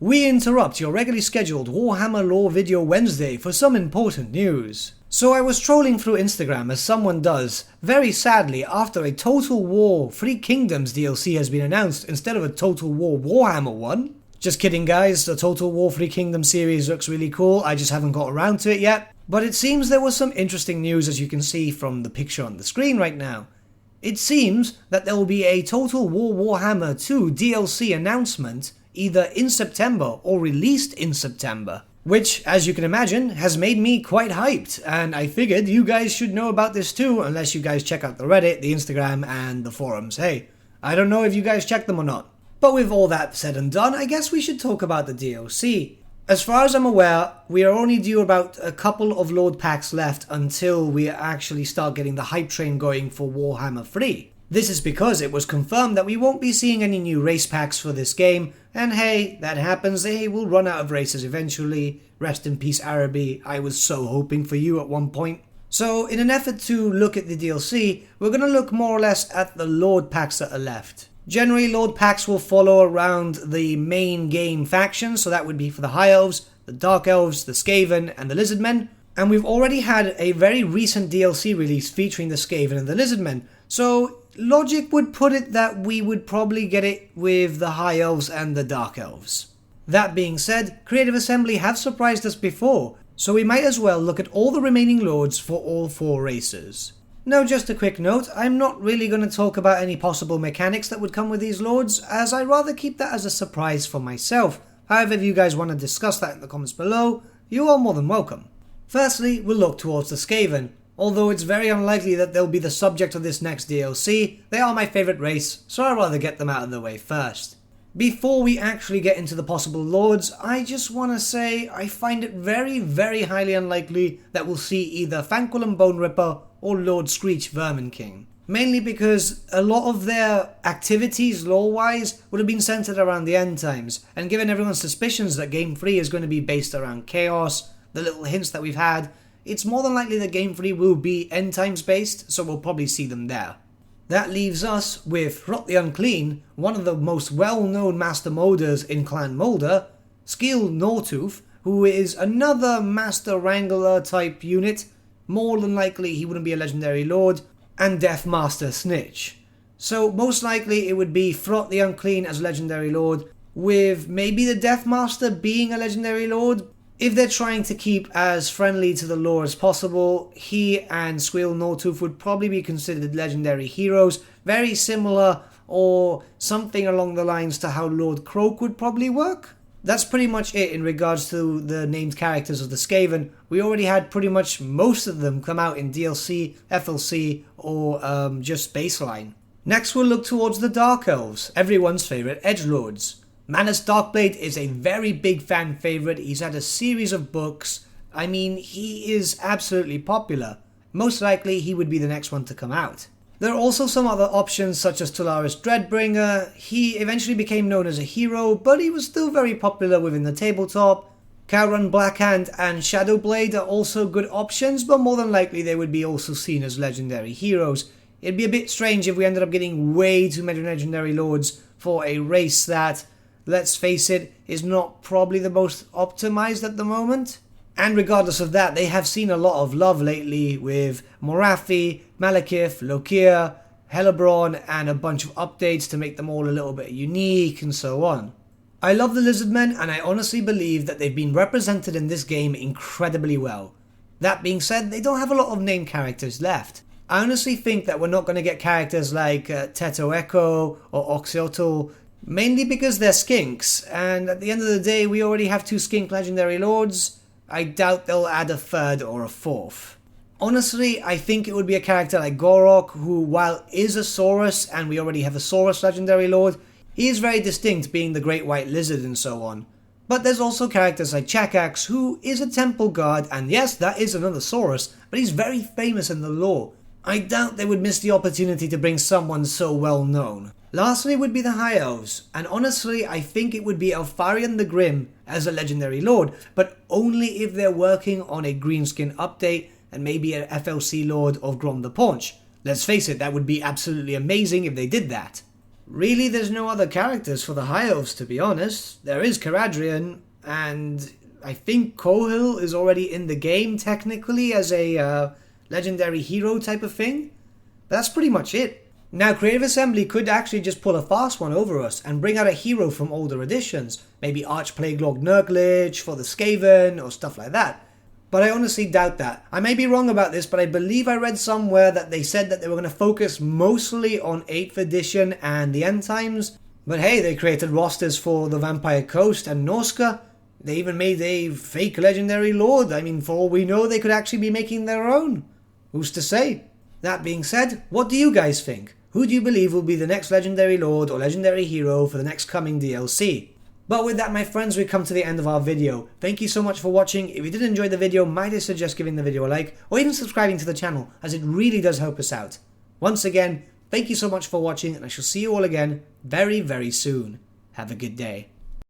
we interrupt your regularly scheduled Warhammer Lore Video Wednesday for some important news. So I was trolling through Instagram as someone does, very sadly after a Total War Three Kingdoms DLC has been announced instead of a Total War Warhammer one. Just kidding guys, the Total War Three Kingdoms series looks really cool, I just haven't got around to it yet. But it seems there was some interesting news, as you can see from the picture on the screen right now. It seems that there will be a Total War Warhammer 2 DLC announcement either in September or released in September. Which, as you can imagine, has made me quite hyped, and I figured you guys should know about this too, unless you guys check out the Reddit, the Instagram, and the forums. Hey, I don't know if you guys check them or not. But with all that said and done, I guess we should talk about the DLC. As far as I'm aware, we are only due about a couple of Lord packs left until we actually start getting the hype train going for Warhammer 3. This is because it was confirmed that we won't be seeing any new race packs for this game, and hey, that happens, they will run out of races eventually. Rest in peace Araby, I was so hoping for you at one point. So in an effort to look at the DLC, we're going to look more or less at the Lord packs that are left. Generally, Lord packs will follow around the main game factions, so that would be for the High Elves, the Dark Elves, the Skaven, and the Lizardmen. And we've already had a very recent DLC release featuring the Skaven and the Lizardmen, so logic would put it that we would probably get it with the High Elves and the Dark Elves. That being said, Creative Assembly have surprised us before, so we might as well look at all the remaining Lords for all four races. Now just a quick note, I'm not really going to talk about any possible mechanics that would come with these Lords, as I'd rather keep that as a surprise for myself. However, if you guys want to discuss that in the comments below, you are more than welcome. Firstly, we'll look towards the Skaven. Although it's very unlikely that they'll be the subject of this next DLC, they are my favourite race, so I'd rather get them out of the way first. Before we actually get into the possible Lords, I just want to say I find it very highly unlikely that we'll see either Thanquol and Bone Ripper or Lord Screech Vermin King. Mainly because a lot of their activities lore-wise would have been centered around the end times, and given everyone's suspicions that Game 3 is going to be based around chaos, the little hints that we've had, it's more than likely that Game 3 will be end times based, so we'll probably see them there. That leaves us with Throught the Unclean, one of the most well-known Master Molders in Clan Molder, Skeel Nortooth, who is another Master Wrangler type unit, more than likely he wouldn't be a Legendary Lord, and Death Master Snitch. So most likely it would be Throught the Unclean as Legendary Lord, with maybe the Death Master being a Legendary Lord. If they're trying to keep as friendly to the lore as possible, he and Skeel Nortooth would probably be considered legendary heroes, very similar or something along the lines to how Lord Croak would probably work. That's pretty much it in regards to the named characters of the Skaven. We already had pretty much most of them come out in DLC, FLC, or just baseline. Next we'll look towards the Dark Elves, everyone's favourite edgelords. Manus Darkblade is a very big fan favourite, he's had a series of books, I mean he is absolutely popular. Most likely he would be the next one to come out. There are also some other options such as Tularis Dreadbringer. He eventually became known as a hero, but he was still very popular within the tabletop. Kauron Blackhand and Shadowblade are also good options, but more than likely they would be also seen as legendary heroes. It'd be a bit strange if we ended up getting way too many legendary lords for a race that, let's face it, is not probably the most optimized at the moment. And regardless of that, they have seen a lot of love lately with Morathi, Malekith, Lokir, Hellebrand, and a bunch of updates to make them all a little bit unique and so on. I love the Lizardmen, and I honestly believe that they've been represented in this game incredibly well. That being said, they don't have a lot of named characters left. I honestly think that we're not going to get characters like Teto Echo or Oxyotl, mainly because they're skinks, and at the end of the day we already have 2 skink legendary lords. I doubt they'll add a third or a fourth. Honestly, I think it would be a character like Gorok, who while is a Saurus, and we already have a Saurus legendary lord, he is very distinct being the Great White Lizard and so on. But there's also characters like Chakax, who is a temple guard, and yes, that is another Saurus, but he's very famous in the lore. I doubt they would miss the opportunity to bring someone so well known. Lastly would be the High Elves, and honestly I think it would be Elfarion the Grim as a legendary lord, but only if they're working on a greenskin update and maybe an FLC lord of Grom the Paunch. Let's face it, that would be absolutely amazing if they did that. really there's no other characters for the High Elves, to be honest. There is Caradrian, and I think Kohil is already in the game technically as a legendary hero type of thing. But that's pretty much it. Now, Creative Assembly could actually just pull a fast one over us and bring out a hero from older editions. Maybe Archplague Lord Nurglich for the Skaven or stuff like that. But I honestly doubt that. I may be wrong about this, but I believe I read somewhere that they said that they were going to focus mostly on 8th edition and the End Times. But hey, they created rosters for the Vampire Coast and Norska. They even made a fake legendary lord. I mean, for all we know, they could actually be making their own. Who's to say? That being said, what do you guys think? Who do you believe will be the next legendary lord or legendary hero for the next coming DLC? But with that, my friends, we come to the end of our video. Thank you so much for watching. If you did enjoy the video, might I suggest giving the video a like or even subscribing to the channel, as it really does help us out. Once again, thank you so much for watching, and I shall see you all again very, very soon. Have a good day.